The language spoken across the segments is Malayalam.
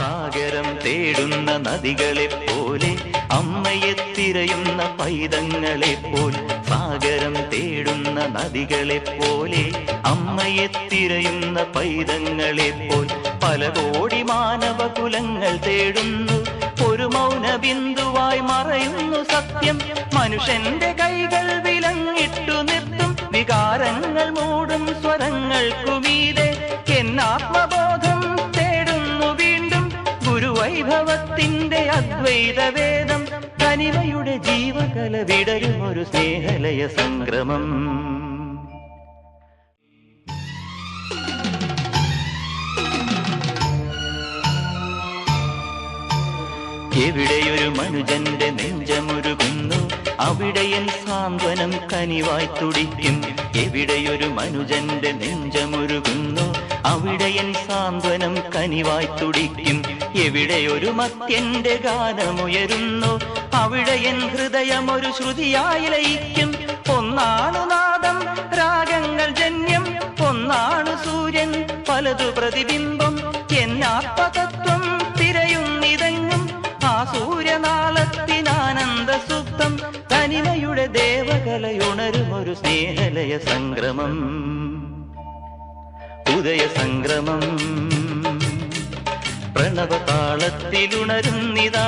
സാഗരം തേടുന്ന നദികളെ പോലെ അമ്മയെ തിരയുന്ന പൈതങ്ങളെ പോൽ സാഗരം തേടുന്ന നദികളെ പോലെ അമ്മയെ തിരയുന്ന പൈതങ്ങളെ പോൽ പല കോടി മാനവകുലങ്ങൾ തേടുന്നു ഒരു മൗന ബിന്ദുവായി മറയുന്നു സത്യം മനുഷ്യന്റെ കൈകൾ വിലങ്ങിട്ടു നിർത്തും വികാരങ്ങൾ മൂടും സ്വരങ്ങൾക്കുമീതെ എന്നാത്മബോധം തേടുന്നു വീണ്ടും ഗുരുവൈഭവത്തിന്റെ അദ്വൈതവേദം തനിമയുടെ ജീവകല വിടരും ഒരു സ്നേഹലയ സംക്രമം എവിടെയൊരു മനുജന്റെ നെഞ്ചമുരുകുന്നു അവിടെയൻ സാന്ത്വനം കനിവായി തുടിക്കും എവിടെയൊരു മനുജന്റെ നെഞ്ചമുരുകുന്നു അവിടെയൻ സാന്ത്വനം കനിവായി തുടിക്കും എവിടെയൊരു മത്യന്റെ ഗാനമുയരുന്നു അവിടെയൻ ഹൃദയമൊരു ശ്രുതിയായി ലയിക്കും ഒന്നാണു നാദം രാഗങ്ങൾ ജന്യം ഒന്നാണു സൂര്യൻ പലതു പ്രതിബിംബം എന്നാത്മതത്വം തിരയുന്നിതെങ്ങും ആ സൂര്യനാളത്തിനാനന്ദ സുപ്തം തനിമയുടെ ദേവകലയുണരും ഒരു സ്നേഹലയ സംക്രമം ഉദയ സംക്രമം പ്രണവതാളത്തിലുണരുന്നിതാ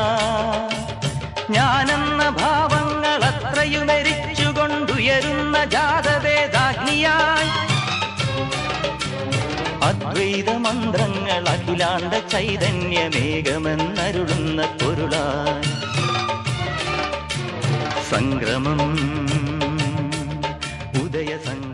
ഞാനെന്ന ഭാവങ്ങൾ അത്രയുമരിച്ചുകൊണ്ടുയരുന്ന ജാതവേദാഗ്നിയായി അദ്വൈത മന്ത്രങ്ങൾ അഖിലാണ്ട ചൈതന്യമേകമെന്നരുളുന്ന പൊരുളായി സംക്രമം ഉദയ സംക്രമം